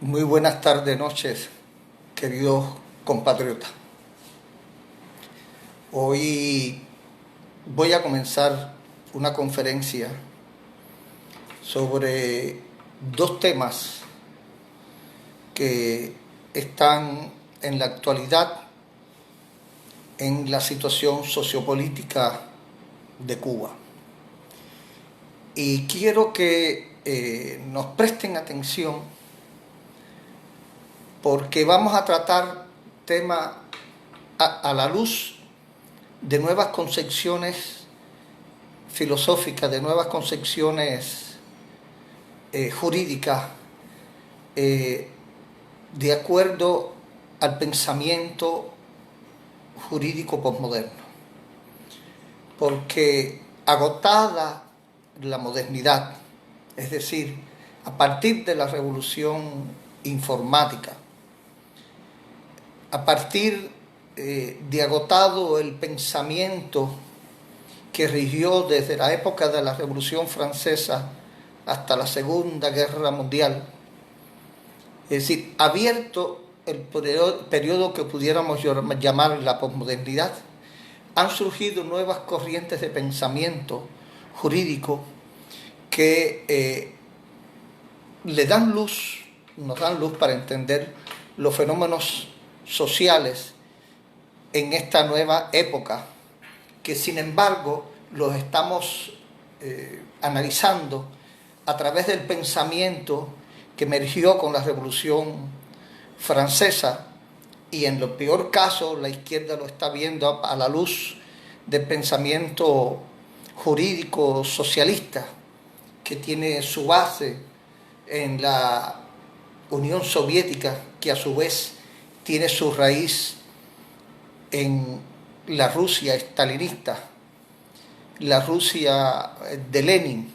Muy buenas tardes, noches, queridos compatriotas. Hoy voy a comenzar una conferencia sobre dos temas que están en la actualidad en la situación sociopolítica de Cuba. Y quiero que nos presten atención porque vamos a tratar temas a la luz de nuevas concepciones filosóficas, de nuevas concepciones jurídicas, de acuerdo al pensamiento jurídico posmoderno. Porque agotada la modernidad, es decir, a partir de la revolución informática, a partir de agotado el pensamiento que rigió desde la época de la Revolución Francesa hasta la Segunda Guerra Mundial, es decir, abierto el periodo que pudiéramos llamar la posmodernidad, han surgido nuevas corrientes de pensamiento jurídico que nos dan luz para entender los fenómenos sociales en esta nueva época, que sin embargo los estamos analizando a través del pensamiento que emergió con la Revolución Francesa, y en lo peor caso la izquierda lo está viendo a la luz del pensamiento jurídico socialista, que tiene su base en la Unión Soviética, que a su vez tiene su raíz en la Rusia estalinista, la Rusia de Lenin,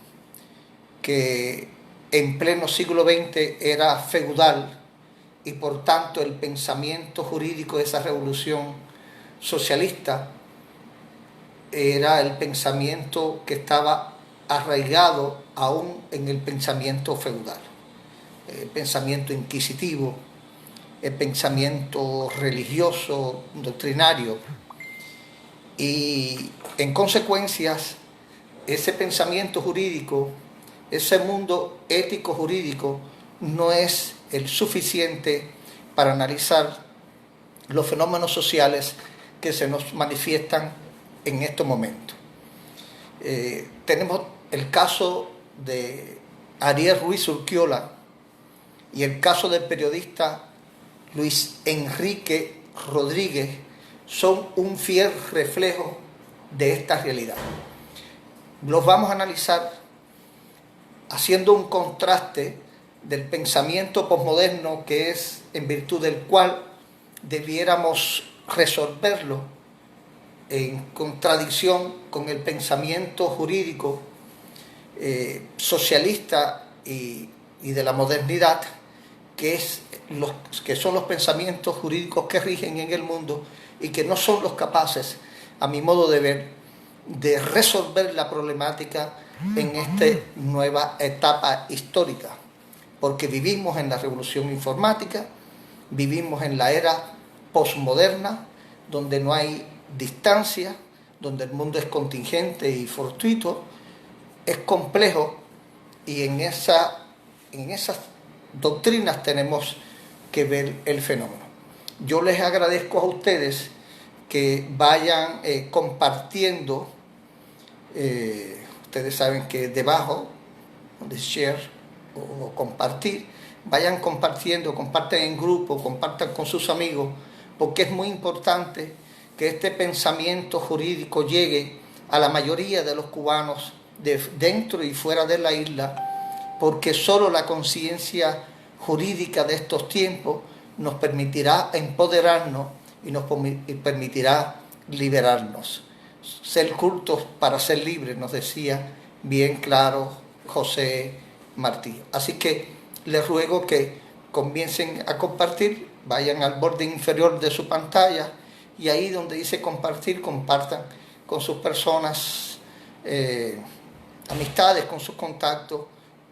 que en pleno siglo XX era feudal, y por tanto el pensamiento jurídico de esa revolución socialista era el pensamiento que estaba arraigado aún en el pensamiento feudal, el pensamiento inquisitivo, el pensamiento religioso, doctrinario. Y en consecuencia, ese pensamiento jurídico, ese mundo ético jurídico, no es el suficiente para analizar los fenómenos sociales que se nos manifiestan en estos momentos. Tenemos el caso de Ariel Ruiz Urquiola y el caso del periodista Luis Enrique Rodríguez, son un fiel reflejo de esta realidad. Los vamos a analizar haciendo un contraste del pensamiento posmoderno, que es en virtud del cual debiéramos resolverlo, en contradicción con el pensamiento jurídico socialista y de la modernidad, que son los pensamientos jurídicos que rigen en el mundo y que no son los capaces, a mi modo de ver, de resolver la problemática en esta nueva etapa histórica, porque vivimos en la revolución informática, vivimos en la era posmoderna, donde no hay distancia, donde el mundo es contingente y fortuito, es complejo, y en esas doctrinas tenemos que ver el fenómeno. Yo les agradezco a ustedes que vayan compartiendo. Ustedes saben que debajo de share o compartir, vayan compartiendo, compartan en grupo, compartan con sus amigos, porque es muy importante que este pensamiento jurídico llegue a la mayoría de los cubanos dentro y fuera de la isla, porque solo la conciencia jurídica de estos tiempos nos permitirá empoderarnos y nos permitirá liberarnos. Ser cultos para ser libres, nos decía bien claro José Martí. Así que les ruego que comiencen a compartir, vayan al borde inferior de su pantalla y ahí donde dice compartir, compartan con sus personas, amistades, con sus contactos,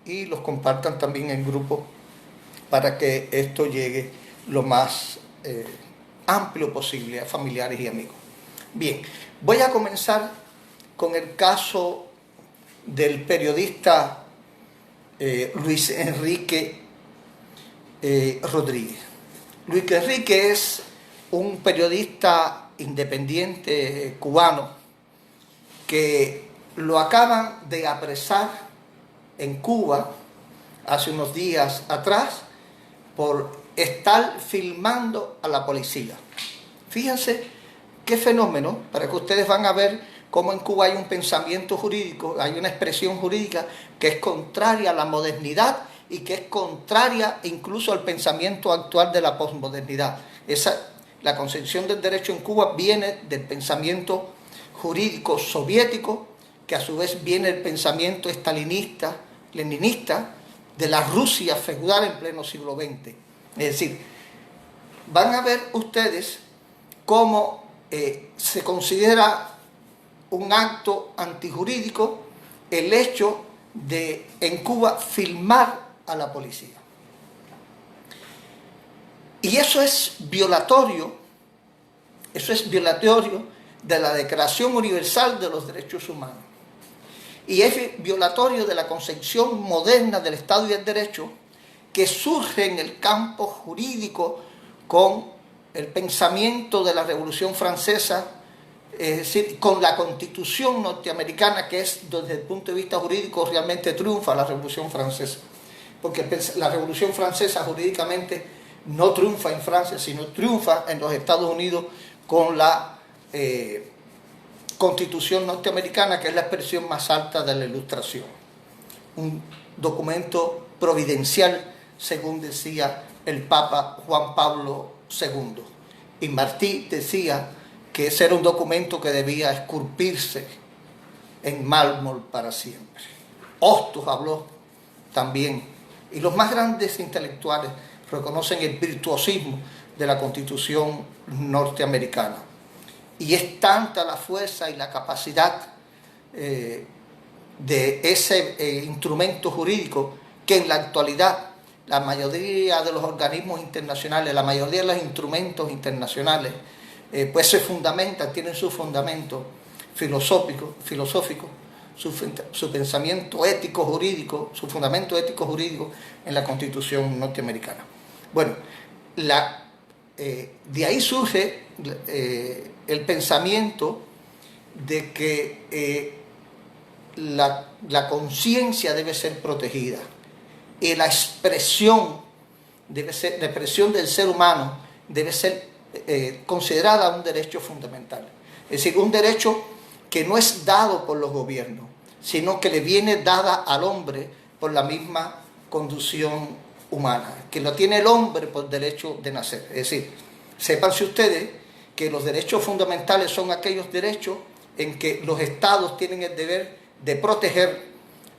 y los compartan también en grupo para que esto llegue lo más amplio posible a familiares y amigos. Bien, voy a comenzar con el caso del periodista Luis Enrique Rodríguez. Luis Enrique es un periodista independiente cubano que lo acaban de apresar en Cuba hace unos días atrás por estar filmando a la policía. Fíjense qué fenómeno, para que ustedes van a ver cómo en Cuba hay un pensamiento jurídico, hay una expresión jurídica que es contraria a la modernidad y que es contraria incluso al pensamiento actual de la posmodernidad. La concepción del derecho en Cuba viene del pensamiento jurídico soviético, que a su vez viene del pensamiento estalinista, leninista, de la Rusia feudal en pleno siglo XX. Es decir, van a ver ustedes cómo se considera un acto antijurídico el hecho de en Cuba filmar a la policía. Y eso es violatorio de la Declaración Universal de los Derechos Humanos. Y es violatorio de la concepción moderna del Estado y del Derecho que surge en el campo jurídico con el pensamiento de la Revolución Francesa, es decir, con la Constitución norteamericana, que es desde el punto de vista jurídico realmente triunfa la Revolución Francesa. Porque la Revolución Francesa jurídicamente no triunfa en Francia, sino triunfa en los Estados Unidos con la Constitución norteamericana, que es la expresión más alta de la Ilustración. Un documento providencial, según decía el Papa Juan Pablo II. Y Martí decía que ese era un documento que debía esculpirse en mármol para siempre. Hostos habló también, y los más grandes intelectuales reconocen el virtuosismo de la Constitución norteamericana. Y es tanta la fuerza y la capacidad de ese instrumento jurídico que en la actualidad la mayoría de los organismos internacionales, la mayoría de los instrumentos internacionales, pues se fundamentan, tienen su fundamento filosófico, su pensamiento ético jurídico, su fundamento ético jurídico en la Constitución norteamericana. Bueno, de ahí surge el pensamiento de que la conciencia debe ser protegida y la expresión del ser humano debe ser considerada un derecho fundamental. Es decir, un derecho que no es dado por los gobiernos, sino que le viene dada al hombre por la misma condición humana, que lo tiene el hombre por derecho de nacer. Es decir, sépanse ustedes que los derechos fundamentales son aquellos derechos en que los estados tienen el deber de proteger,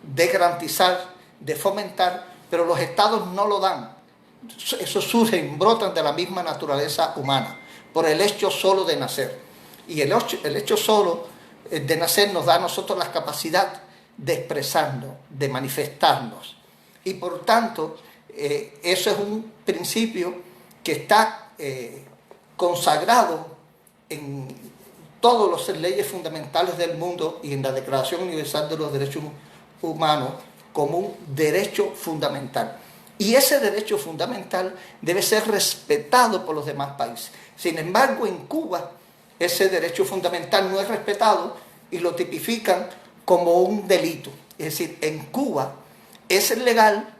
de garantizar, de fomentar, pero los estados no lo dan. Eso surgen, brotan de la misma naturaleza humana, por el hecho solo de nacer. Y el hecho solo de nacer nos da a nosotros la capacidad de expresarnos, de manifestarnos. Y por tanto, eso es un principio que está consagrado en todas las leyes fundamentales del mundo y en la Declaración Universal de los Derechos Humanos como un derecho fundamental. Y ese derecho fundamental debe ser respetado por los demás países. Sin embargo, en Cuba, ese derecho fundamental no es respetado y lo tipifican como un delito. Es decir, en Cuba es legal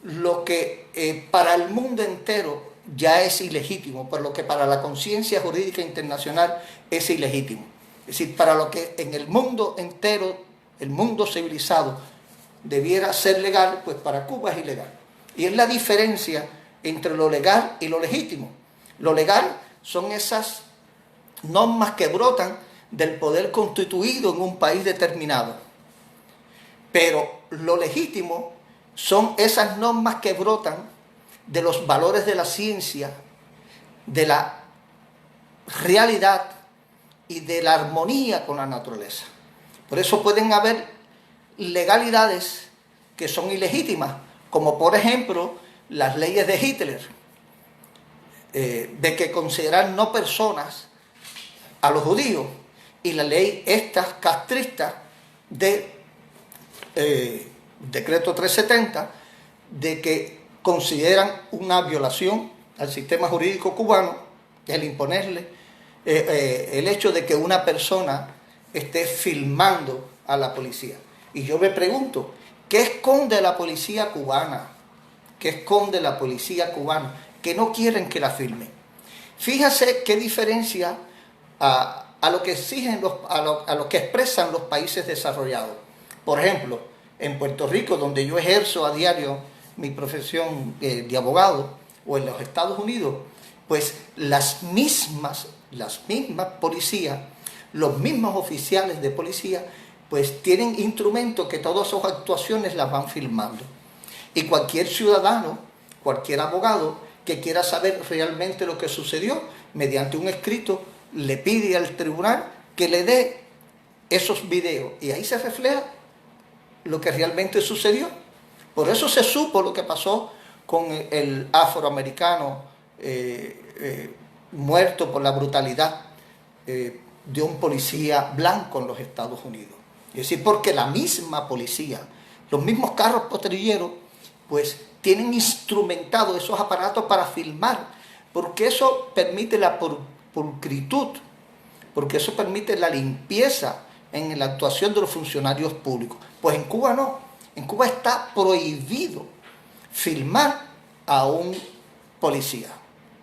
lo que para el mundo entero ya es ilegítimo, por lo que para la conciencia jurídica internacional es ilegítimo. Es decir, para lo que en el mundo entero, el mundo civilizado, debiera ser legal, pues para Cuba es ilegal. Y es la diferencia entre lo legal y lo legítimo. Lo legal son esas normas que brotan del poder constituido en un país determinado. Pero lo legítimo son esas normas que brotan de los valores de la ciencia, de la realidad y de la armonía con la naturaleza. Por eso pueden haber legalidades que son ilegítimas, como por ejemplo las leyes de Hitler, de que consideran no personas a los judíos, y la ley esta castrista de decreto 370, de que consideran una violación al sistema jurídico cubano el imponerle el hecho de que una persona esté filmando a la policía. Y yo me pregunto, ¿qué esconde la policía cubana? ¿Qué esconde la policía cubana? Que no quieren que la filmen. Fíjase qué diferencia a lo que exigen a lo que expresan los países desarrollados. Por ejemplo, en Puerto Rico, donde yo ejerzo a diario mi profesión de abogado, o en los Estados Unidos, pues las mismas policías, los mismos oficiales de policía, pues tienen instrumentos que todas sus actuaciones las van filmando. Y cualquier ciudadano, cualquier abogado que quiera saber realmente lo que sucedió, mediante un escrito, le pide al tribunal que le dé esos videos. Y ahí se refleja lo que realmente sucedió. Por eso se supo lo que pasó con el afroamericano muerto por la brutalidad de un policía blanco en los Estados Unidos. Es decir, porque la misma policía, los mismos carros patrulleros, pues tienen instrumentados esos aparatos para filmar, porque eso permite la pulcritud, porque eso permite la limpieza en la actuación de los funcionarios públicos. Pues en Cuba no, en Cuba está prohibido filmar a un policía.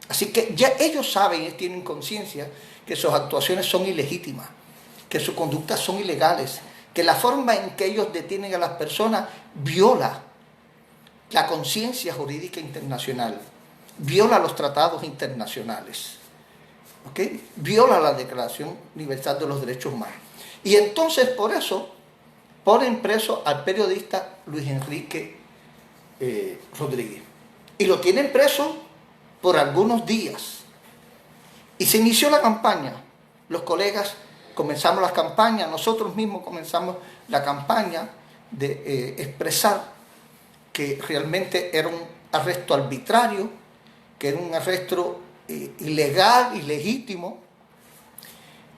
Así que ya ellos saben y tienen conciencia que sus actuaciones son ilegítimas, que sus conductas son ilegales, que la forma en que ellos detienen a las personas viola la conciencia jurídica internacional, viola los tratados internacionales, ¿okay? Viola la Declaración Universal de los Derechos Humanos. Y entonces por eso ponen preso al periodista Luis Enrique Rodríguez. Y lo tienen preso por algunos días. Y se inició la campaña. Los colegas comenzamos la campaña, nosotros mismos comenzamos la campaña de expresar que realmente era un arresto arbitrario, que era un arresto ilegal, ilegítimo,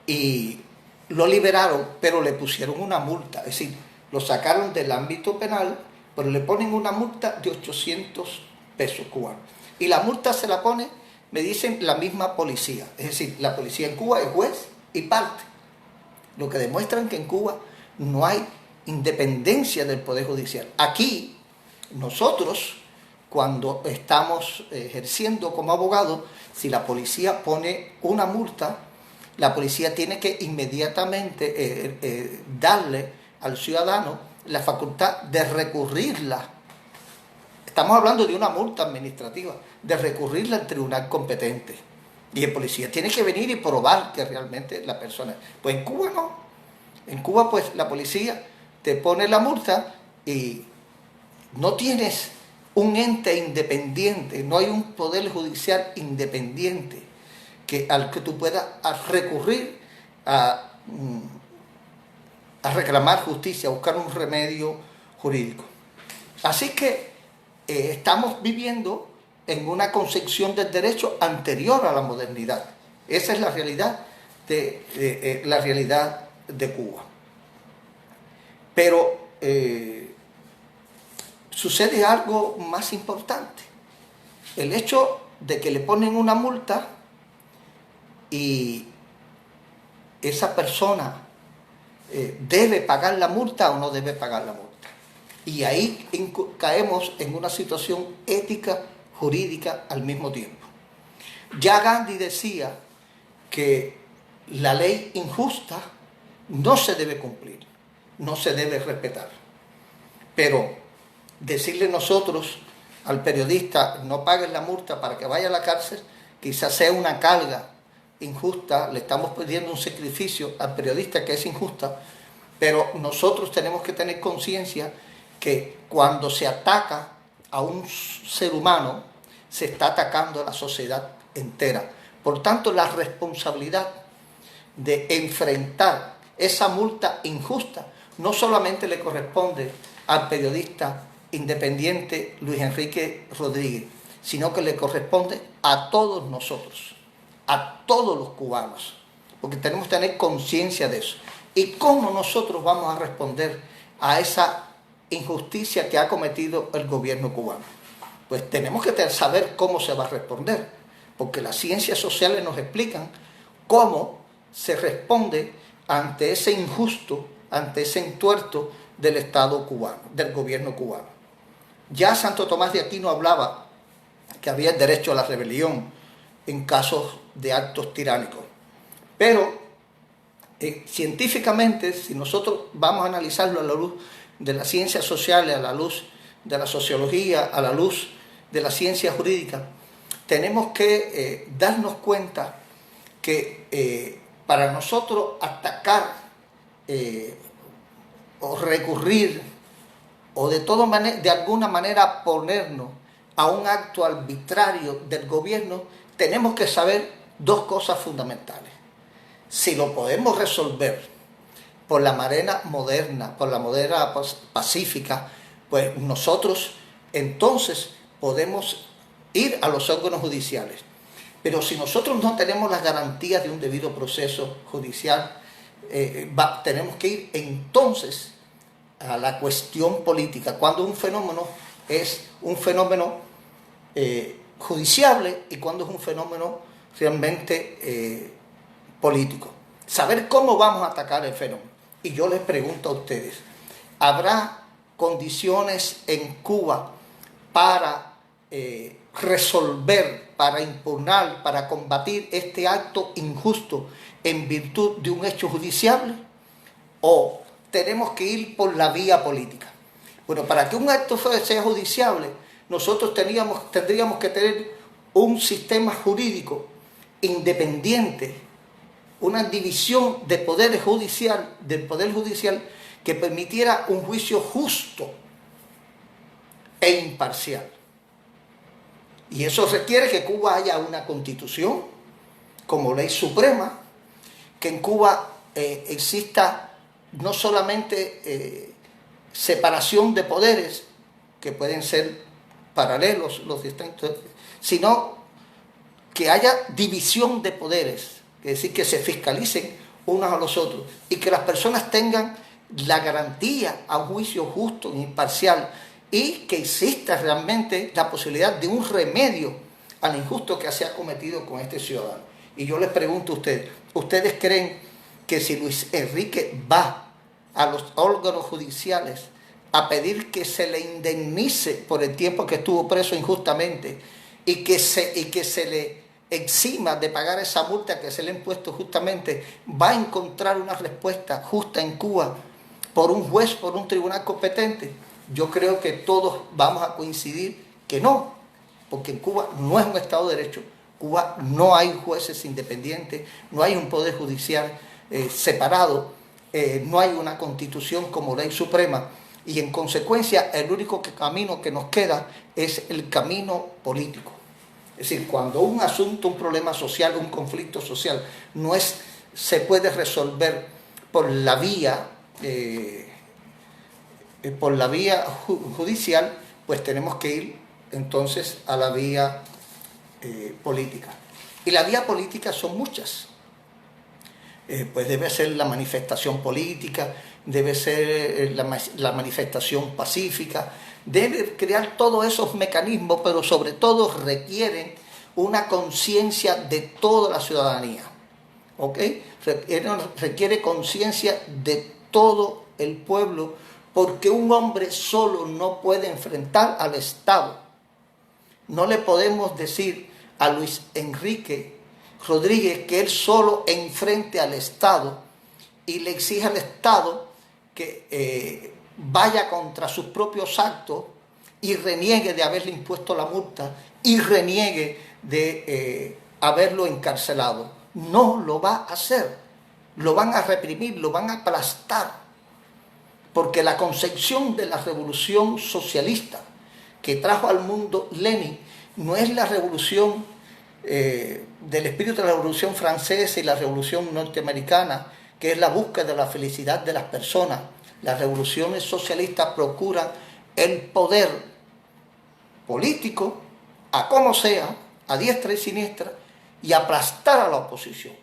y lo liberaron, pero le pusieron una multa. Es decir, lo sacaron del ámbito penal, pero le ponen una multa de 800 pesos cubanos. Y la multa se la pone, me dicen, la misma policía. Es decir, la policía en Cuba es juez y parte. Lo que demuestran que en Cuba no hay independencia del Poder Judicial. Aquí, nosotros, cuando estamos ejerciendo como abogados, si la policía pone una multa, la policía tiene que inmediatamente darle al ciudadano la facultad de recurrirla. Estamos hablando de una multa administrativa, de recurrirla al tribunal competente. Y el policía tiene que venir y probar que realmente la persona... Pues en Cuba no. En Cuba, pues, la policía te pone la multa y no tienes un ente independiente, no hay un poder judicial independiente al que tú puedas recurrir a reclamar justicia, a buscar un remedio jurídico. Así que estamos viviendo en una concepción del derecho anterior a la modernidad. Esa es la realidad de Cuba. Pero sucede algo más importante. El hecho de que le ponen una multa y esa persona debe pagar la multa o no debe pagar la multa. Y ahí caemos en una situación ética, jurídica al mismo tiempo. Ya Gandhi decía que la ley injusta no se debe cumplir, no se debe respetar. Pero decirle nosotros al periodista no paguen la multa para que vaya a la cárcel, quizás sea una carga injusta, le estamos pidiendo un sacrificio al periodista que es injusta, pero nosotros tenemos que tener conciencia que cuando se ataca a un ser humano, se está atacando a la sociedad entera. Por tanto, la responsabilidad de enfrentar esa multa injusta no solamente le corresponde al periodista independiente Luis Enrique Rodríguez, sino que le corresponde a todos nosotros, a todos los cubanos, porque tenemos que tener conciencia de eso. ¿Y cómo nosotros vamos a responder a esa injusticia que ha cometido el gobierno cubano? Pues tenemos que saber cómo se va a responder, porque las ciencias sociales nos explican cómo se responde ante ese injusto, ante ese entuerto del Estado cubano, del gobierno cubano. Ya Santo Tomás de Aquino hablaba que había el derecho a la rebelión en casos de actos tiránicos. Pero científicamente, si nosotros vamos a analizarlo a la luz de las ciencias sociales, a la luz de la sociología, a la luz de la ciencia jurídica, tenemos que darnos cuenta que para nosotros atacar o recurrir o de alguna manera ponernos a un acto arbitrario del gobierno, tenemos que saber dos cosas fundamentales. Si lo podemos resolver por la manera moderna, por la manera pacífica, pues nosotros entonces podemos ir a los órganos judiciales. Pero si nosotros no tenemos las garantías de un debido proceso judicial, tenemos que ir entonces a la cuestión política, cuando un fenómeno es un fenómeno judiciable y cuando es un fenómeno realmente político. Saber cómo vamos a atacar el fenómeno. Y yo les pregunto a ustedes, ¿habrá condiciones en Cuba para resolver, para impugnar, para combatir este acto injusto en virtud de un hecho judiciable? ¿O tenemos que ir por la vía política? Bueno, para que un acto sea judiciable, nosotros tendríamos que tener un sistema jurídico independiente, una división de poderes del poder judicial que permitiera un juicio justo e imparcial. Y eso requiere que en Cuba haya una constitución como ley suprema, que en Cuba exista no solamente separación de poderes, que pueden ser paralelos los distintos, sino que haya división de poderes, es decir, que se fiscalicen unos a los otros y que las personas tengan la garantía a un juicio justo e imparcial y que exista realmente la posibilidad de un remedio al injusto que se ha cometido con este ciudadano. Y yo les pregunto a ustedes, ¿ustedes creen que si Luis Enrique va a los órganos judiciales a pedir que se le indemnice por el tiempo que estuvo preso injustamente y que se le exima de pagar esa multa que se le ha impuesto justamente, va a encontrar una respuesta justa en Cuba por un juez, por un tribunal competente? Yo creo que todos vamos a coincidir que no, porque en Cuba no es un Estado de Derecho, Cuba no hay jueces independientes, no hay un poder judicial separado, no hay una constitución como ley suprema y en consecuencia el único camino que nos queda es el camino político. Es decir, cuando un asunto, un problema social, un conflicto social se puede resolver por la vía judicial, pues tenemos que ir entonces a la vía política. Y la vía política son muchas. Pues debe ser la manifestación política, debe ser la manifestación pacífica, debe crear todos esos mecanismos, pero sobre todo requieren una conciencia de toda la ciudadanía, ¿ok? Requiere conciencia de todo el pueblo, porque un hombre solo no puede enfrentar al Estado. No le podemos decir a Luis Enrique Rodríguez que él solo enfrente al Estado y le exija al Estado que vaya contra sus propios actos y reniegue de haberle impuesto la multa y reniegue de haberlo encarcelado. No lo va a hacer, lo van a reprimir, lo van a aplastar, porque la concepción de la revolución socialista que trajo al mundo Lenin no es la revolución del espíritu de la revolución francesa y la revolución norteamericana, que es la búsqueda de la felicidad de las personas. Las revoluciones socialistas procuran el poder político, a como sea, a diestra y siniestra, y aplastar a la oposición.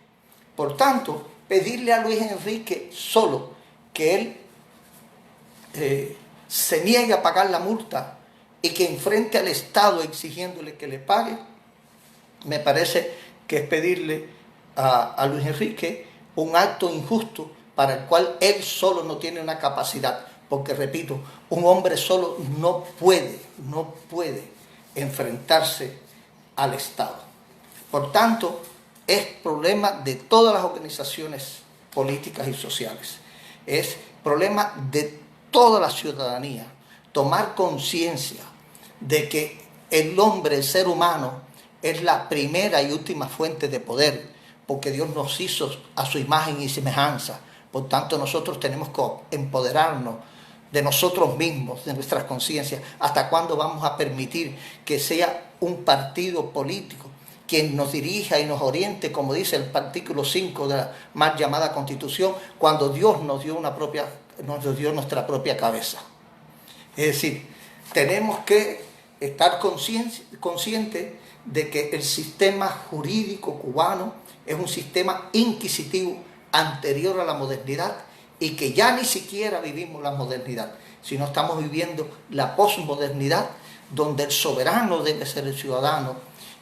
Por tanto, pedirle a Luis Enrique solo que él se niegue a pagar la multa y que enfrente al Estado exigiéndole que le pague, me parece que es pedirle a Luis Enrique un acto injusto para el cual él solo no tiene una capacidad, porque repito, un hombre solo no puede enfrentarse al Estado. Por tanto, es problema de todas las organizaciones políticas y sociales, es problema de toda la ciudadanía tomar conciencia de que el hombre, el ser humano, es la primera y última fuente de poder, porque Dios nos hizo a su imagen y semejanza. Por tanto, nosotros tenemos que empoderarnos de nosotros mismos, de nuestras conciencias. ¿Hasta cuándo vamos a permitir que sea un partido político quien nos dirija y nos oriente, como dice el artículo 5 de la mal llamada Constitución, cuando Dios nos dio nuestra propia cabeza? Es decir, tenemos que estar conscientes de que el sistema jurídico cubano es un sistema inquisitivo anterior a la modernidad y que ya ni siquiera vivimos la modernidad, sino estamos viviendo la posmodernidad, donde el soberano debe ser el ciudadano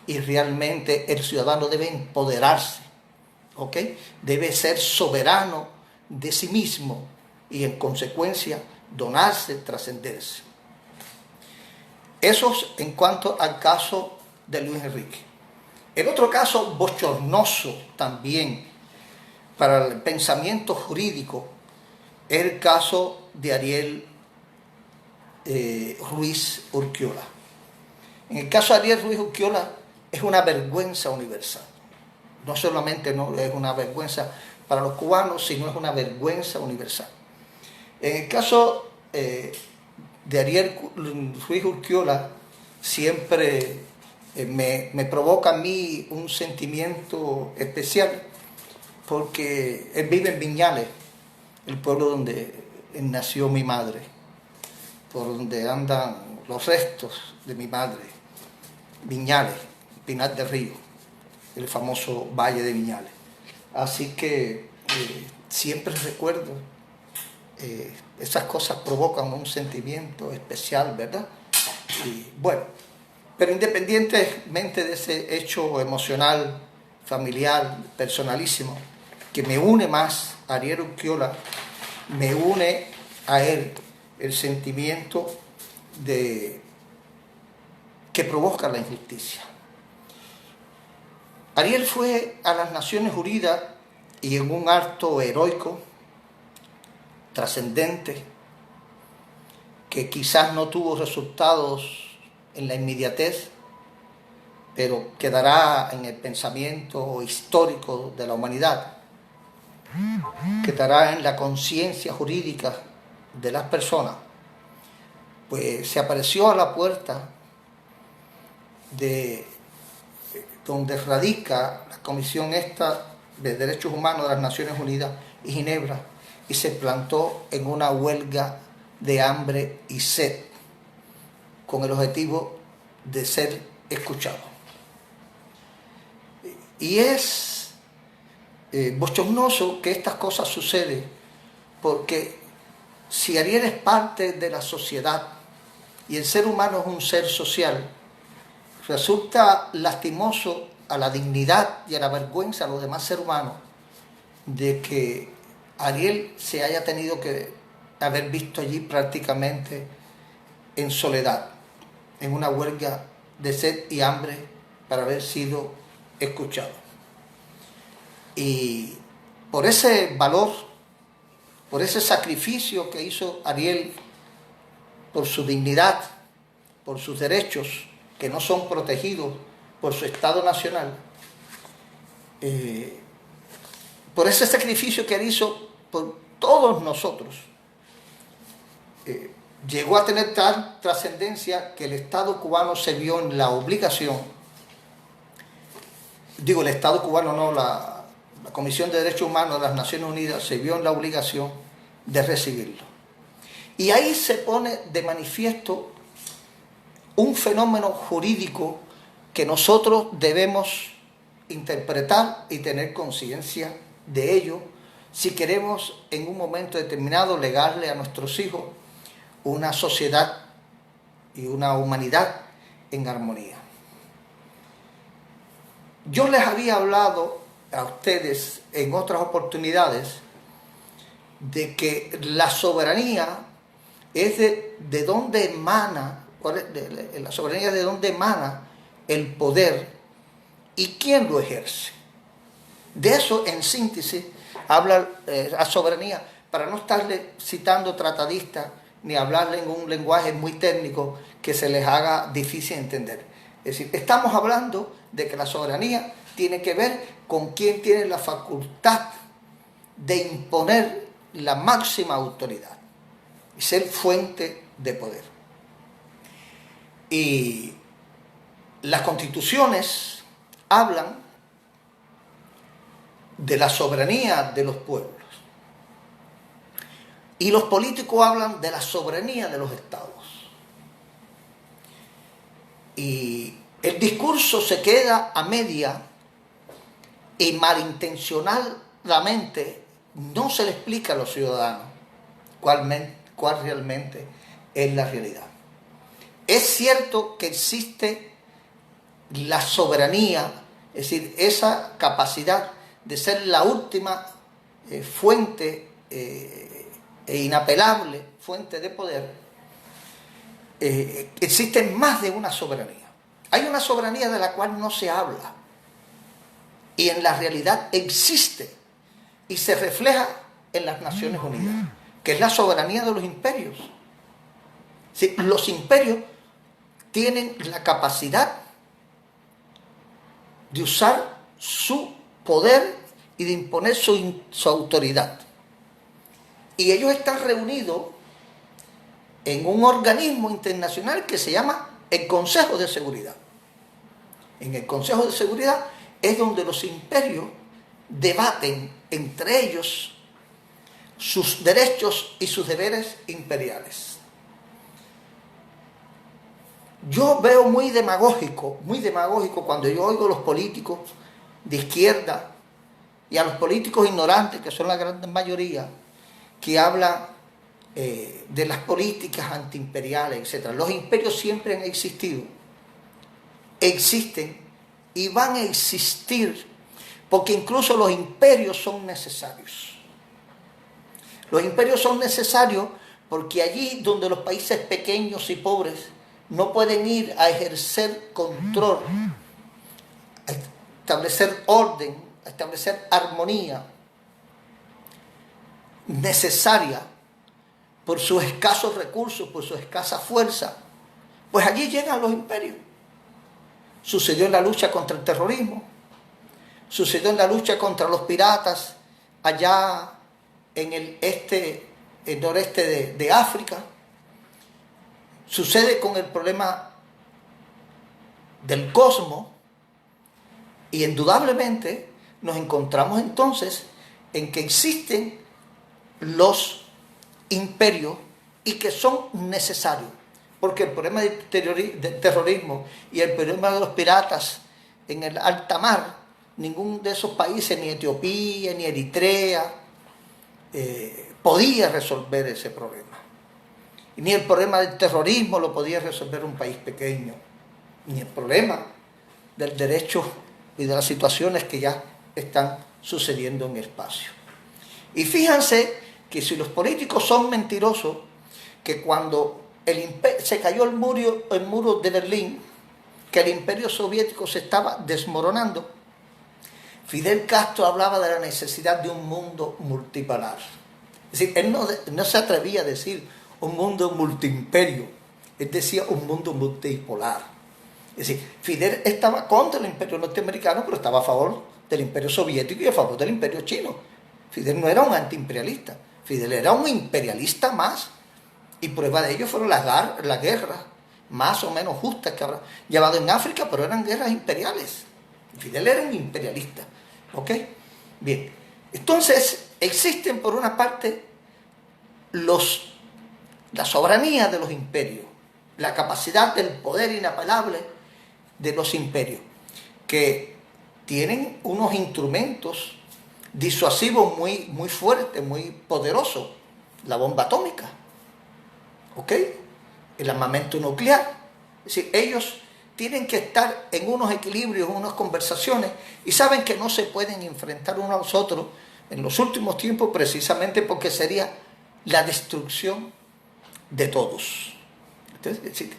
y realmente el ciudadano debe empoderarse, ¿ok? Debe ser soberano de sí mismo y en consecuencia donarse, trascenderse. Eso es en cuanto al caso de Luis Enrique. El otro caso bochornoso también para el pensamiento jurídico es el caso de Ariel Ruiz Urquiola. En el caso de Ariel Ruiz Urquiola es una vergüenza universal. No solamente no es una vergüenza para los cubanos, sino es una vergüenza universal. En el caso de Ariel Ruiz Urquiola, siempre me provoca a mí un sentimiento especial, porque él vive en Viñales, el pueblo donde nació mi madre, por donde andan los restos de mi madre. Viñales, Pinar del Río, el famoso Valle de Viñales. Así que siempre recuerdo, esas cosas provocan un sentimiento especial, ¿verdad? Y bueno, pero independientemente de ese hecho emocional, familiar, personalísimo, que me une más a Ariel Urquiola, me une a él el sentimiento que provoca la injusticia. Ariel fue a las Naciones Unidas y en un acto heroico, trascendente, que quizás no tuvo resultados en la inmediatez, pero quedará en el pensamiento histórico de la humanidad, quedará en la conciencia jurídica de las personas, pues se apareció a la puerta de donde radica la Comisión esta de Derechos Humanos de las Naciones Unidas y Ginebra, y se plantó en una huelga de hambre y sed, con el objetivo de ser escuchado. Y es bochornoso que estas cosas suceden, porque si Ariel es parte de la sociedad y el ser humano es un ser social, resulta lastimoso a la dignidad y a la vergüenza de los demás seres humanos de que Ariel se haya tenido que haber visto allí prácticamente en soledad, en una huelga de sed y hambre para haber sido escuchado. Y por ese valor, por ese sacrificio que hizo Ariel por su dignidad, por sus derechos que no son protegidos por su Estado Nacional, por ese sacrificio que él hizo por todos nosotros, llegó a tener tal trascendencia que el Estado cubano se vio en la obligación, el Estado cubano no, la Comisión de Derechos Humanos de las Naciones Unidas se vio en la obligación de recibirlo. Y ahí se pone de manifiesto un fenómeno jurídico que nosotros debemos interpretar y tener conciencia de ello si queremos en un momento determinado legarle a nuestros hijos una sociedad y una humanidad en armonía. Yo les había hablado a ustedes en otras oportunidades de que la soberanía es de dónde emana, la soberanía de dónde emana el poder y quién lo ejerce. De eso, en síntesis, habla la soberanía, para no estarle citando tratadistas ni hablarle en un lenguaje muy técnico que se les haga difícil entender. Es decir, estamos hablando de que la soberanía tiene que ver con quién tiene la facultad de imponer la máxima autoridad y ser fuente de poder. Y las constituciones hablan de la soberanía de los pueblos y los políticos hablan de la soberanía de los estados. Y el discurso se queda a media y malintencionadamente no se le explica a los ciudadanos cuál realmente es la realidad. Es cierto que existe la soberanía, es decir, esa capacidad de ser la última fuente e inapelable fuente de poder. Existe más de una soberanía. Hay una soberanía de la cual no se habla y en la realidad existe y se refleja en las Naciones Unidas, que es la soberanía de los imperios. Sí, los imperios tienen la capacidad de usar su poder y de imponer su autoridad. Y ellos están reunidos en un organismo internacional que se llama el Consejo de Seguridad. En el Consejo de Seguridad es donde los imperios debaten entre ellos sus derechos y sus deberes imperiales. Yo veo muy demagógico cuando yo oigo a los políticos de izquierda y a los políticos ignorantes, que son la gran mayoría, que hablan de las políticas antiimperiales, etc. Los imperios siempre han existido, existen y van a existir, porque incluso los imperios son necesarios. Los imperios son necesarios porque allí donde los países pequeños y pobres no pueden ir a ejercer control, a establecer orden, a establecer armonía necesaria por sus escasos recursos, por su escasa fuerza, pues allí llegan los imperios. Sucedió en la lucha contra el terrorismo, sucedió en la lucha contra los piratas allá en el noreste de África, sucede con el problema del cosmos y indudablemente nos encontramos entonces en que existen los imperios y que son necesarios, porque el problema del terrorismo y el problema de los piratas en el alta mar, ningún de esos países, ni Etiopía, ni Eritrea, podía resolver ese problema. Ni el problema del terrorismo lo podía resolver un país pequeño, ni el problema del derecho y de las situaciones que ya están sucediendo en el espacio. Y fíjense que si los políticos son mentirosos, que cuando se cayó el muro de Berlín, que el imperio soviético se estaba desmoronando, Fidel Castro hablaba de la necesidad de un mundo multipolar. Es decir, él no se atrevía a decir un mundo multiimperio, él decía un mundo multipolar. Es decir, Fidel estaba contra el imperio norteamericano, pero estaba a favor del imperio soviético y a favor del imperio chino. Fidel no era un antiimperialista, Fidel era un imperialista más. Y prueba de ello fueron las guerras más o menos justas que habrá llevado en África, pero eran guerras imperiales. Fidel era un imperialista. ¿Ok? Bien. Entonces, existen por una parte los la soberanía de los imperios, la capacidad del poder inapelable de los imperios, que tienen unos instrumentos disuasivos muy fuertes, muy poderosos. La bomba atómica, ¿ok? El armamento nuclear. Es decir, ellos tienen que estar en unos equilibrios, en unas conversaciones, y saben que no se pueden enfrentar unos a los otros en los últimos tiempos, precisamente porque sería la destrucción de todos. Entonces,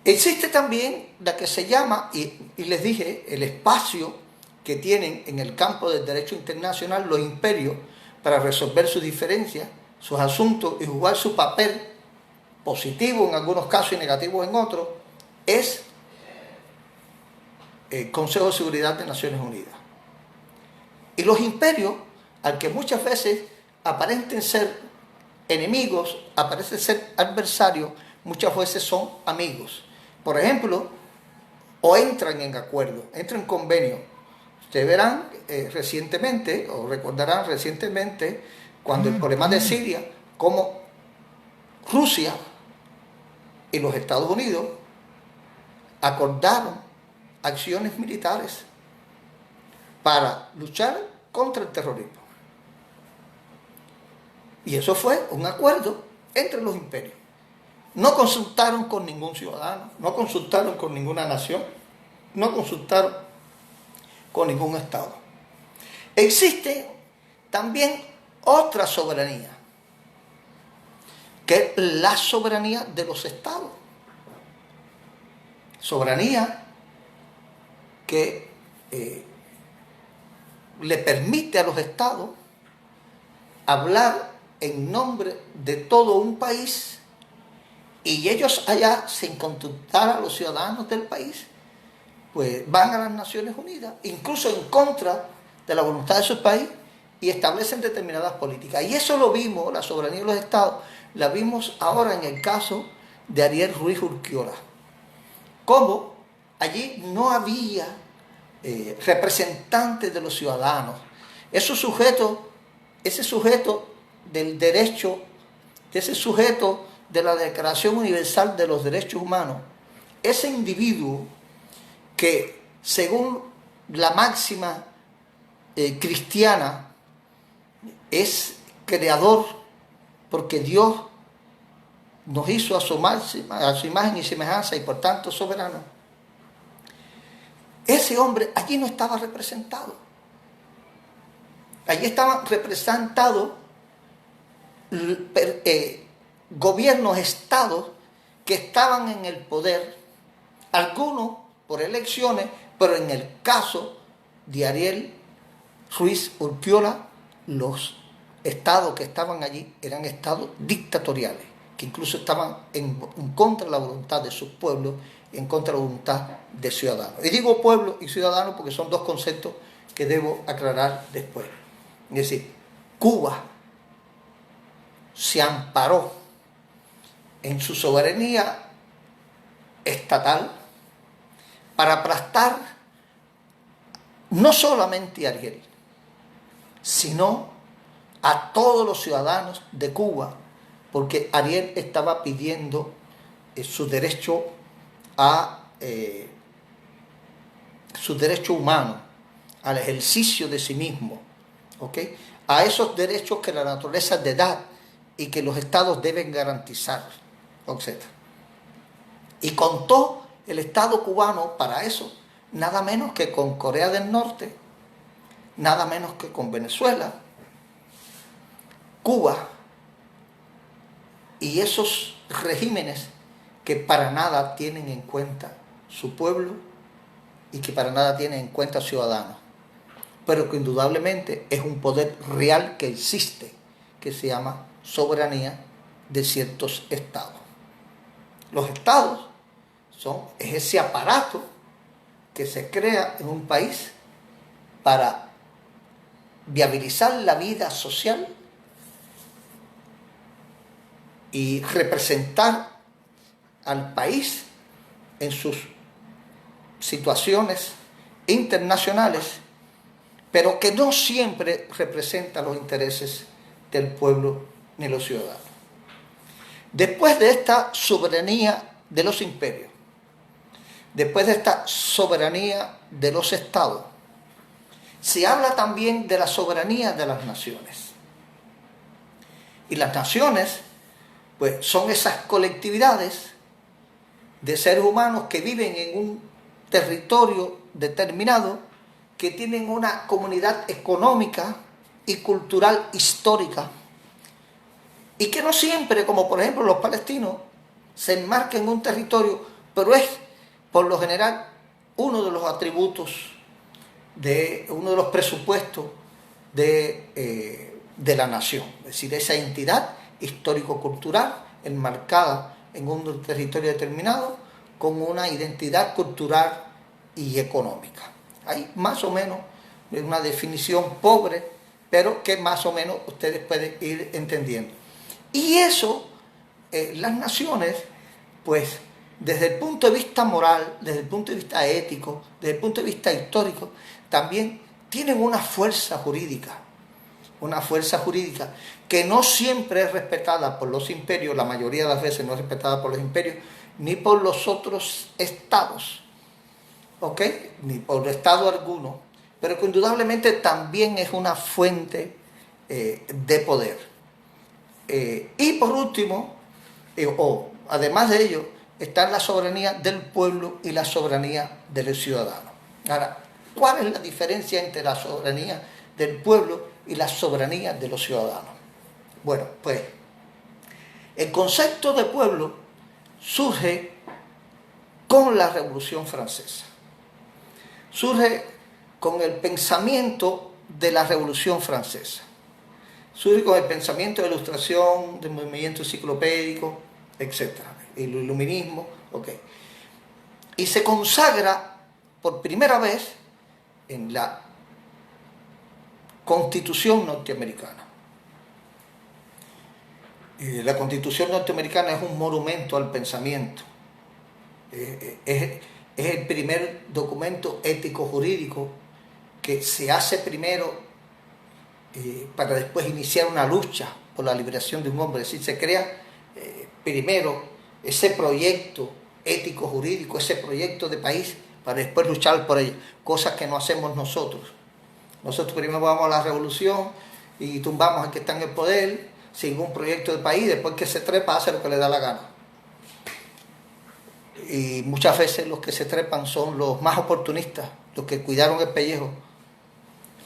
existe también la que se llama, y les dije, el espacio que tienen en el campo del derecho internacional los imperios para resolver sus diferencias, sus asuntos y jugar su papel positivo en algunos casos y negativo en otros, es el Consejo de Seguridad de Naciones Unidas. Y los imperios, al que muchas veces aparenten ser enemigos, aparecen ser adversarios, muchas veces son amigos. Por ejemplo, o entran en acuerdo, entran en convenio. Ustedes verán recientemente, o recordarán recientemente, cuando el problema de Siria, como Rusia y los Estados Unidos acordaron acciones militares para luchar contra el terrorismo. Y eso fue un acuerdo entre los imperios. No consultaron con ningún ciudadano, no consultaron con ninguna nación, no consultaron con ningún Estado. Existe también otra soberanía, que es la soberanía de los Estados. Soberanía que le permite a los Estados hablar en nombre de todo un país, y ellos allá, sin consultar a los ciudadanos del país, pues van a las Naciones Unidas, incluso en contra de la voluntad de su país, y establecen determinadas políticas. Y eso lo vimos, la soberanía de los Estados, la vimos ahora en el caso de Ariel Ruiz Urquiola. Cómo allí no había representantes de los ciudadanos. Ese sujeto del derecho, ese sujeto de la Declaración Universal de los Derechos Humanos, ese individuo que, según la máxima cristiana, es creador porque Dios nos hizo a su imagen y semejanza, y por tanto soberano. Ese hombre allí no estaba representado. Allí estaban representados gobiernos, estados que estaban en el poder, algunos por elecciones, pero en el caso de Ariel Ruiz Urquiola, los estados que estaban allí eran estados dictatoriales, que incluso estaban en contra de la voluntad de sus pueblos y en contra de la voluntad de ciudadanos. Y digo pueblo y ciudadano porque son dos conceptos que debo aclarar después. Es decir, Cuba se amparó en su soberanía estatal para aplastar no solamente a Ariel, sino a todos los ciudadanos de Cuba, porque Ariel estaba pidiendo su derecho humano al ejercicio de sí mismo, ¿okay? A esos derechos que la naturaleza te da y que los estados deben garantizar, etc. Y contó el Estado cubano para eso, nada menos que con Corea del Norte, nada menos que con Venezuela, Cuba y esos regímenes que para nada tienen en cuenta su pueblo y que para nada tienen en cuenta ciudadanos, pero que indudablemente es un poder real que existe, que se llama soberanía de ciertos estados. Los estados es ese aparato que se crea en un país para viabilizar la vida social y representar al país en sus situaciones internacionales, pero que no siempre representa los intereses del pueblo ni los ciudadanos. Después de esta soberanía de los imperios, después de esta soberanía de los estados, se habla también de la soberanía de las naciones. Y las naciones, pues, son esas colectividades de seres humanos que viven en un territorio determinado, que tienen una comunidad económica y cultural histórica, y que no siempre, como por ejemplo los palestinos, se enmarcan en un territorio, pero es por lo general uno de los atributos, uno de los presupuestos de la nación, es decir, esa entidad histórico-cultural enmarcada en un territorio determinado con una identidad cultural y económica. Hay más o menos una definición pobre, pero que más o menos ustedes pueden ir entendiendo. Y eso, las naciones, pues desde el punto de vista moral, desde el punto de vista ético, desde el punto de vista histórico, también tienen una fuerza jurídica que no siempre es respetada por los imperios, la mayoría de las veces no es respetada por los imperios, ni por los otros estados, ¿ok? Ni por estado alguno, pero que indudablemente también es una fuente de poder. Y por último, además de ello, está la soberanía del pueblo y la soberanía de los ciudadanos. Ahora, ¿cuál es la diferencia entre la soberanía del pueblo y la soberanía de los ciudadanos? Bueno, pues el concepto de pueblo surge con la Revolución Francesa. Surge con el pensamiento de la Revolución Francesa. Surge con el pensamiento de Ilustración, del movimiento enciclopédico, etc. El iluminismo, ok. Y se consagra por primera vez en la Constitución norteamericana. La Constitución norteamericana es un monumento al pensamiento. Es el primer documento ético-jurídico que se hace primero para después iniciar una lucha por la liberación de un hombre. Es decir, se crea primero ese proyecto ético-jurídico, ese proyecto de país, para después luchar por ello, cosas que no hacemos nosotros. Nosotros primero vamos a la revolución y tumbamos al que está en el poder sin un proyecto de país, después que se trepa hace lo que le da la gana. Y muchas veces los que se trepan son los más oportunistas, los que cuidaron el pellejo,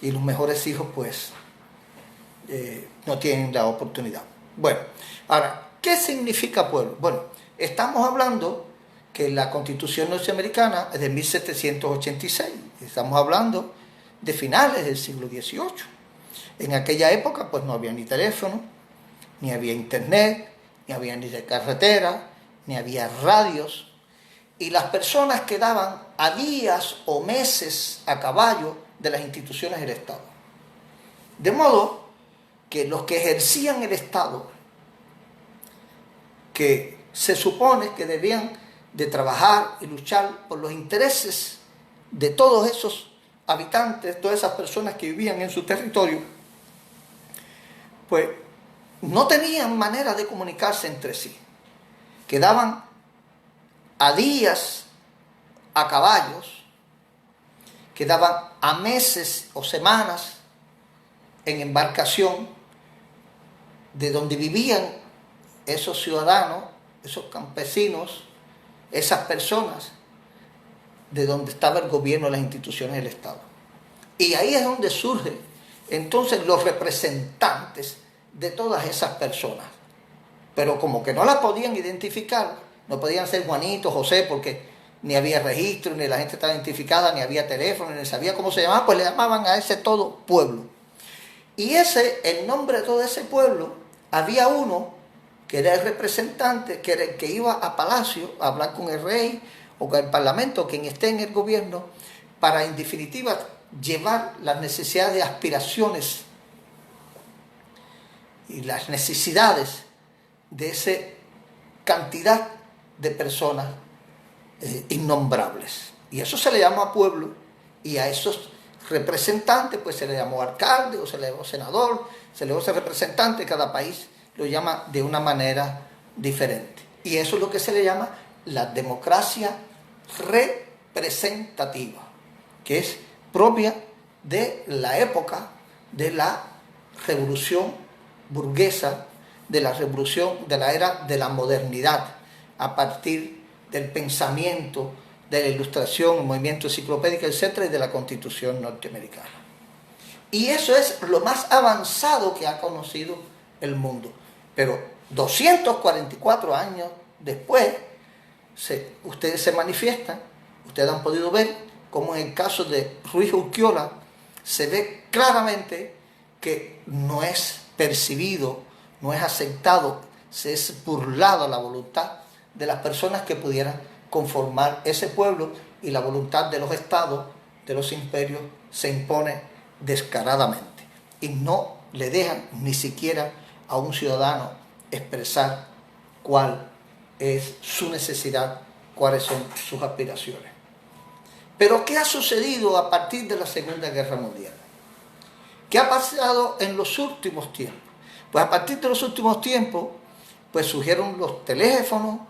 y los mejores hijos pues no tienen la oportunidad. Bueno, ahora, ¿qué significa pueblo? Bueno, estamos hablando que la Constitución norteamericana es de 1786, estamos hablando de finales del siglo XVIII. En aquella época pues no había ni teléfono, ni había internet, ni había ni de carretera, ni había radios, y las personas quedaban a días o meses a caballo de las instituciones del Estado. De modo que los que ejercían el Estado, que se supone que debían de trabajar y luchar por los intereses de todos esos habitantes, todas esas personas que vivían en su territorio, pues no tenían manera de comunicarse entre sí. Quedaban a días a caballos, quedaban a meses o semanas en embarcación de donde vivían esos ciudadanos, esos campesinos, esas personas, de donde estaba el gobierno, las instituciones del Estado. Y ahí es donde surgen entonces los representantes de todas esas personas. Pero como que no las podían identificar, no podían ser Juanito, José, porque ni había registro, ni la gente estaba identificada, ni había teléfono, ni sabía cómo se llamaba, pues le llamaban a ese todo pueblo. Y el nombre de todo ese pueblo, había uno que era el representante, que era el que iba a palacio a hablar con el rey o con el parlamento, quien esté en el gobierno, para en definitiva llevar las necesidades, aspiraciones y las necesidades de esa cantidad de personas innombrables. Y eso se le llama pueblo, y a esos representantes pues se le llamó alcalde, o se le llamó senador, se le llamó representante. Cada país lo llama de una manera diferente. Y eso es lo que se le llama la democracia representativa, que es propia de la época de la revolución burguesa, de la revolución de la era de la modernidad, a partir del pensamiento, de la ilustración, el movimiento enciclopédico, etcétera, y de la Constitución norteamericana. Y eso es lo más avanzado que ha conocido el mundo. Pero 244 años después, ustedes se manifiestan, ustedes han podido ver cómo en el caso de Ruiz Urquiola se ve claramente que no es percibido, no es aceptado, se es burlado la voluntad de las personas que pudieran conformar ese pueblo, y la voluntad de los estados, de los imperios, se impone descaradamente y no le dejan ni siquiera a un ciudadano expresar cuál es su necesidad, cuáles son sus aspiraciones. Pero ¿qué ha sucedido a partir de la Segunda Guerra Mundial? ¿Qué ha pasado en los últimos tiempos? Pues a partir de los últimos tiempos, pues surgieron los teléfonos,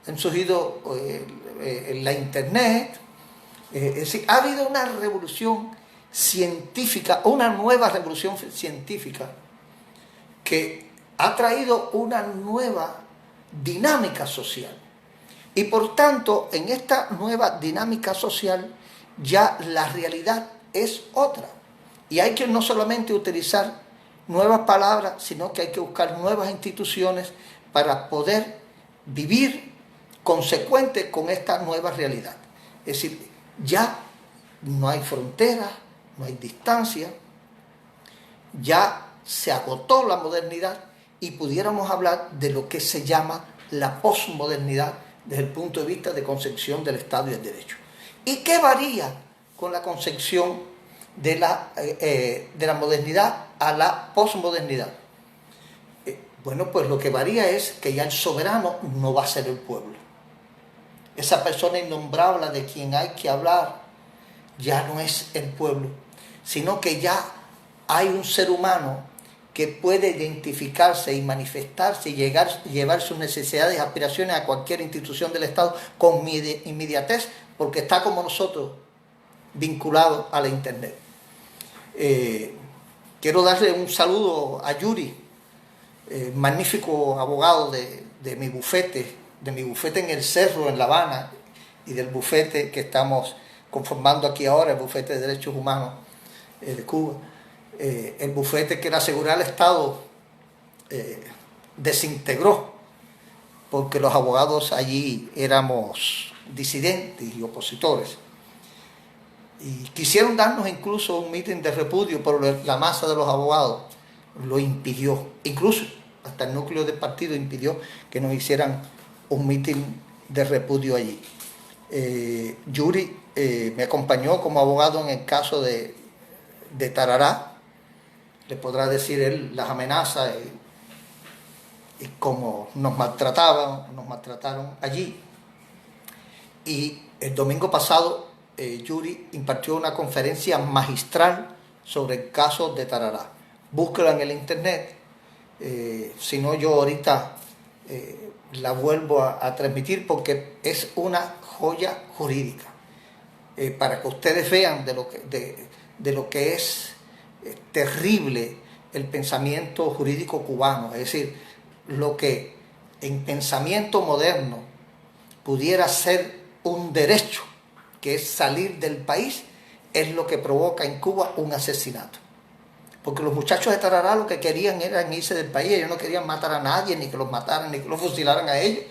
han surgido la internet, es decir, ha habido una revolución científica, una nueva revolución científica que ha traído una nueva dinámica social. Y por tanto, en esta nueva dinámica social, ya la realidad es otra. Y hay que no solamente utilizar nuevas palabras, sino que hay que buscar nuevas instituciones para poder vivir consecuente con esta nueva realidad. Es decir, ya no hay fronteras, no hay distancia, ya se agotó la modernidad y pudiéramos hablar de lo que se llama la posmodernidad desde el punto de vista de concepción del Estado y el derecho. ¿Y qué varía con la concepción de la modernidad a la posmodernidad? Bueno, pues lo que varía es que ya el soberano no va a ser el pueblo. Esa persona innombrable de quien hay que hablar ya no es el pueblo, sino que ya hay un ser humano que puede identificarse y manifestarse y llevar sus necesidades y aspiraciones a cualquier institución del Estado con inmediatez, porque está como nosotros vinculado a la internet. Quiero darle un saludo a Yuri, magnífico abogado de mi bufete en el Cerro, en La Habana, y del bufete que estamos conformando aquí ahora, el bufete de Derechos Humanos de Cuba. El bufete que la seguridad del Estado desintegró, porque los abogados allí éramos disidentes y opositores. Y quisieron darnos incluso un mitin de repudio, pero la masa de los abogados lo impidió. Incluso hasta el núcleo del partido impidió que nos hicieran un mitin de repudio allí. Yuri me acompañó como abogado en el caso de Tarará. Le podrá decir él las amenazas y cómo nos maltrataron allí. Y el domingo pasado Yuri impartió una conferencia magistral sobre el caso de Tarará. Búsquela en el internet, si no yo ahorita la vuelvo a transmitir, porque es una joya jurídica, para que ustedes vean de lo que es terrible el pensamiento jurídico cubano. Es decir, lo que en pensamiento moderno pudiera ser un derecho, que es salir del país, es lo que provoca en Cuba un asesinato. Porque los muchachos de Tarará lo que querían era irse del país. Ellos no querían matar a nadie, ni que los mataran, ni que los fusilaran a ellos,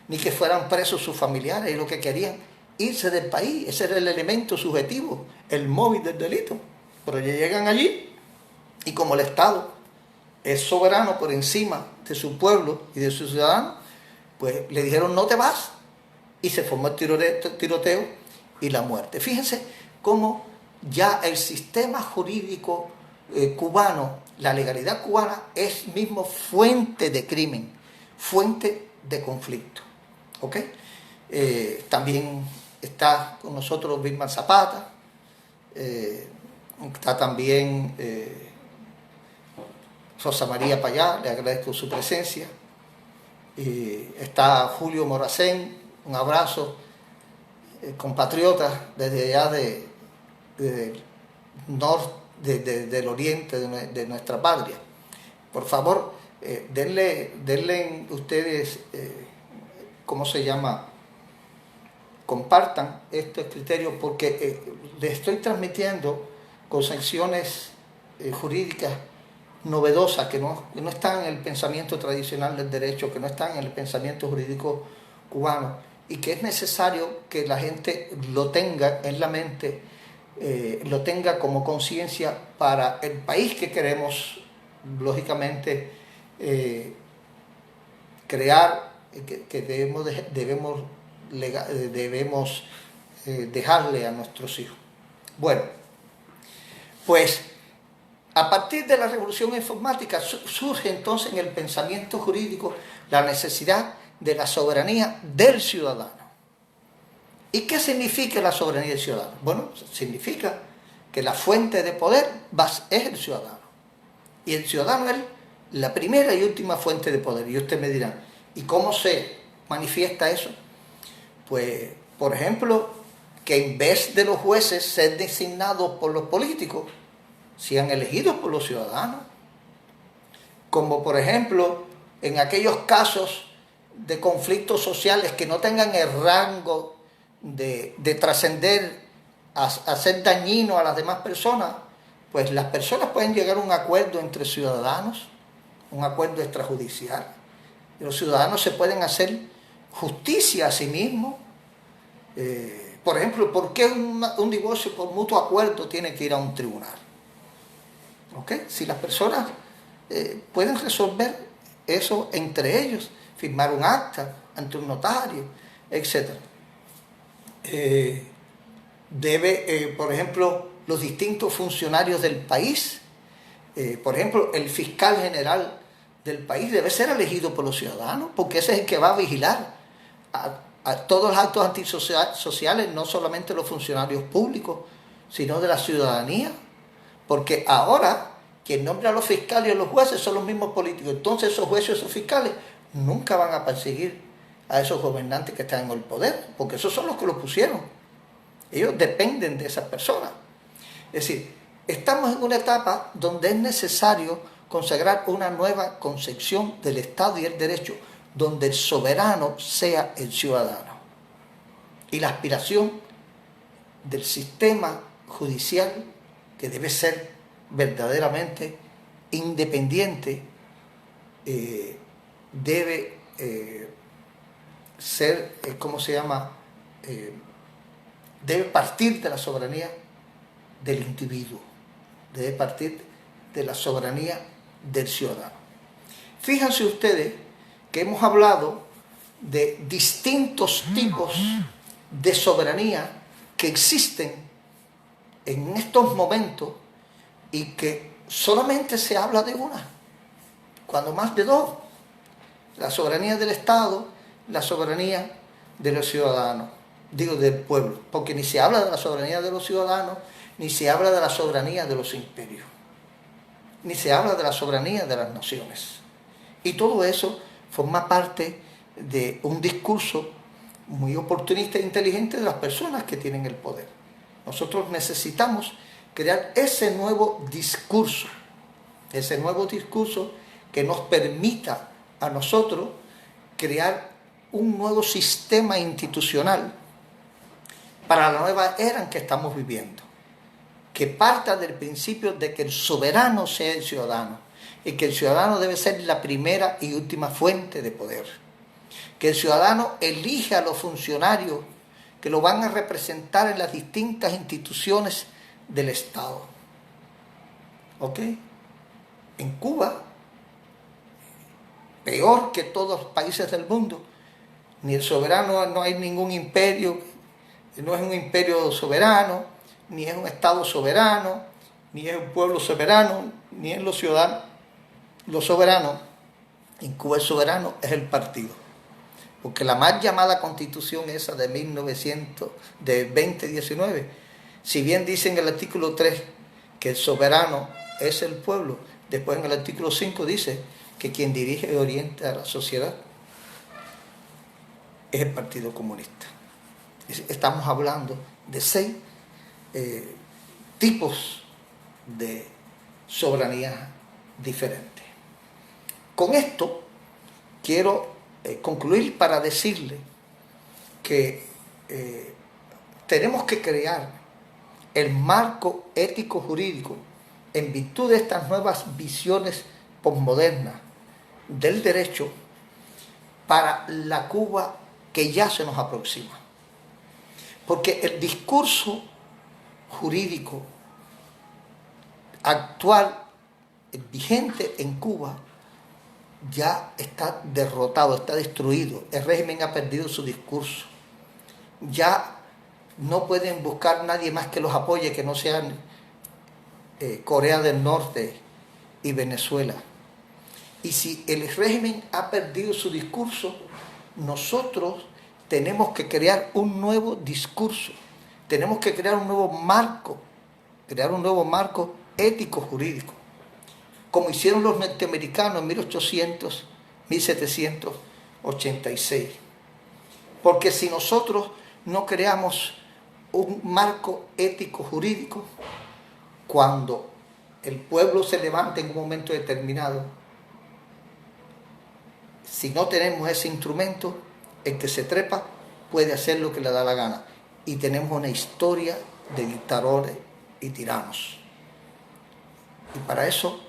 ni que fueran presos sus familiares. Ellos lo que querían, irse del país. Ese era el elemento subjetivo, el móvil del delito. Pero ya llegan allí, y como el Estado es soberano por encima de su pueblo y de sus ciudadanos, pues le dijeron no te vas, y se formó el tiroteo y la muerte. Fíjense cómo ya el sistema jurídico cubano, la legalidad cubana, es mismo fuente de crimen, fuente de conflicto. ¿Ok? También está con nosotros Vilma Zapata, está también Rosa María Payá, le agradezco su presencia. y está Julio Moracén, un abrazo, compatriotas desde allá del oriente de nuestra patria. Por favor, denle ustedes, ¿cómo se llama? Compartan estos criterios, porque les estoy transmitiendo concepciones jurídicas novedosas que no están en el pensamiento tradicional del derecho, que no están en el pensamiento jurídico cubano, y que es necesario que la gente lo tenga en la mente, lo tenga como conciencia para el país que queremos, lógicamente, crear, que debemos dejarle a nuestros hijos. Bueno, pues a partir de la revolución informática surge entonces en el pensamiento jurídico la necesidad de la soberanía del ciudadano. ¿Y qué significa la soberanía del ciudadano? Bueno, significa que la fuente de poder es el ciudadano. Y el ciudadano es la primera y última fuente de poder. Y usted me dirá, ¿y cómo se manifiesta eso? Pues, por ejemplo, que en vez de los jueces ser designados por los políticos, sean elegidos por los ciudadanos. Como por ejemplo, en aquellos casos de conflictos sociales que no tengan el rango de trascender a ser dañino a las demás personas, pues las personas pueden llegar a un acuerdo entre ciudadanos, un acuerdo extrajudicial. Y los ciudadanos se pueden hacer justicia a sí mismos. Por ejemplo, ¿por qué un divorcio por mutuo acuerdo tiene que ir a un tribunal? ¿Okay? Si las personas pueden resolver eso entre ellos, firmar un acta ante un notario, etc. Por ejemplo, los distintos funcionarios del país, por ejemplo, el fiscal general del país debe ser elegido por los ciudadanos, porque ese es el que va a vigilar a todos los actos antisociales, no solamente los funcionarios públicos, sino de la ciudadanía. Porque ahora quien nombra a los fiscales y a los jueces son los mismos políticos. Entonces esos jueces y esos fiscales nunca van a perseguir a esos gobernantes que están en el poder, porque esos son los que los pusieron. Ellos dependen de esas personas. Es decir, estamos en una etapa donde es necesario consagrar una nueva concepción del Estado y el derecho, donde el soberano sea el ciudadano. Y la aspiración del sistema judicial, que debe ser verdaderamente independiente, debe ser, debe partir de la soberanía del individuo, debe partir de la soberanía del ciudadano. Fíjense ustedes que hemos hablado de distintos tipos de soberanía que existen en estos momentos y que solamente se habla de una, cuando más de dos: la soberanía del Estado, la soberanía de los ciudadanos, digo del pueblo, porque ni se habla de la soberanía de los ciudadanos, ni se habla de la soberanía de los imperios, ni se habla de la soberanía de las naciones. Y todo eso forma parte de un discurso muy oportunista e inteligente de las personas que tienen el poder. Nosotros necesitamos crear ese nuevo discurso que nos permita a nosotros crear un nuevo sistema institucional para la nueva era en que estamos viviendo, que parta del principio de que el soberano sea el ciudadano y que el ciudadano debe ser la primera y última fuente de poder, que el ciudadano elija a los funcionarios que lo van a representar en las distintas instituciones del Estado. ¿Ok? En Cuba, peor que todos los países del mundo, ni el soberano, no hay ningún imperio, no es un imperio soberano, ni es un Estado soberano, ni es un pueblo soberano, ni es los ciudadanos. Los soberanos, en Cuba el soberano es el partido. Porque la mal llamada Constitución esa de 2019, si bien dice en el artículo 3 que el soberano es el pueblo, después en el artículo 5 dice que quien dirige y orienta a la sociedad es el Partido Comunista. Estamos hablando de 6 tipos de soberanía diferentes. Con esto quiero concluir para decirle que tenemos que crear el marco ético jurídico en virtud de estas nuevas visiones posmodernas del derecho para la Cuba que ya se nos aproxima. Porque el discurso jurídico actual, vigente en Cuba, ya está derrotado, está destruido. El régimen ha perdido su discurso. Ya no pueden buscar nadie más que los apoye, que no sean Corea del Norte y Venezuela. Y si el régimen ha perdido su discurso, nosotros tenemos que crear un nuevo discurso, tenemos que crear un nuevo marco ético-jurídico, como hicieron los norteamericanos en 1786. Porque si nosotros no creamos un marco ético-jurídico, cuando el pueblo se levante en un momento determinado, si no tenemos ese instrumento, el que se trepa puede hacer lo que le da la gana. Y tenemos una historia de dictadores y tiranos. Y para eso,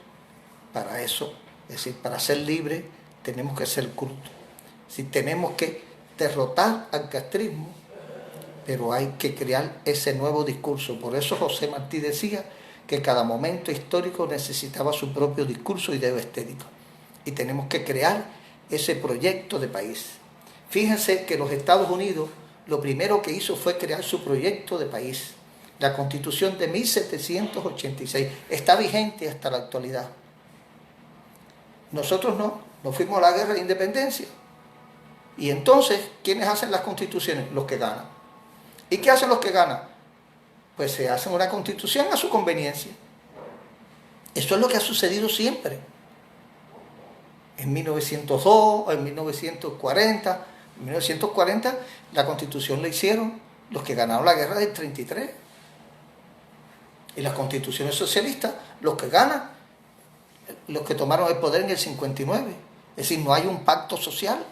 es decir, para ser libres, tenemos que ser cultos. Si tenemos que derrotar al castrismo, pero hay que crear ese nuevo discurso. Por eso José Martí decía que cada momento histórico necesitaba su propio discurso y idea estético. Y tenemos que crear ese proyecto de país. Fíjense que los Estados Unidos lo primero que hizo fue crear su proyecto de país. La Constitución de 1786 está vigente hasta la actualidad. Nosotros no fuimos a la guerra de independencia. Y entonces, ¿quiénes hacen las constituciones? Los que ganan. ¿Y qué hacen los que ganan? Pues se hacen una constitución a su conveniencia. Eso es lo que ha sucedido siempre. En 1902, en 1940, en 1940 la constitución la hicieron los que ganaron la guerra del 33. Y las constituciones socialistas, los que ganan, los que tomaron el poder en el 59. Es decir, no hay un pacto social.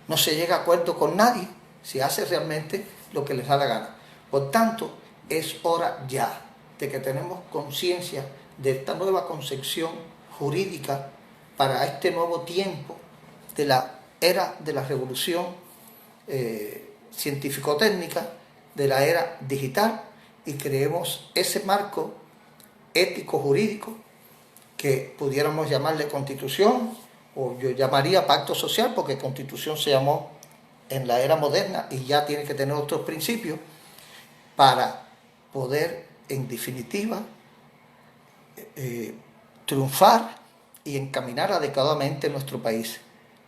No se llega a acuerdo con nadie. Se hace realmente lo que les da la gana. Por tanto, es hora ya de que tenemos conciencia de esta nueva concepción jurídica para este nuevo tiempo de la era de la revolución científico-técnica, de la era digital, y creemos ese marco ético-jurídico que pudiéramos llamarle constitución, o yo llamaría pacto social, porque constitución se llamó en la era moderna y ya tiene que tener otros principios, para poder, en definitiva, triunfar y encaminar adecuadamente nuestro país,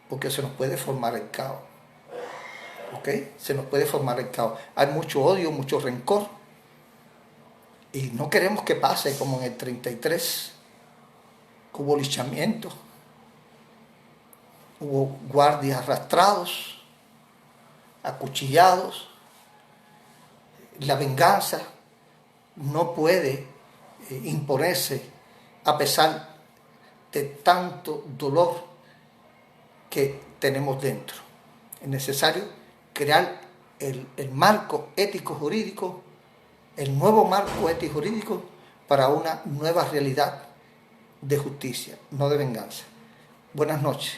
porque se nos puede formar el caos. ¿Ok? Se nos puede formar el caos. Hay mucho odio, mucho rencor, y no queremos que pase como en el 33, que hubo linchamiento, hubo guardias arrastrados, acuchillados. La venganza no puede imponerse a pesar de tanto dolor que tenemos dentro. Es necesario crear el marco ético-jurídico, el nuevo marco ético-jurídico para una nueva realidad de justicia, no de venganza. Buenas noches,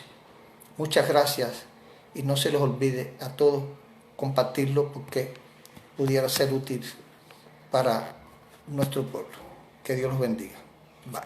muchas gracias, y no se les olvide a todos compartirlo, porque pudiera ser útil para nuestro pueblo. Que Dios los bendiga. Bye.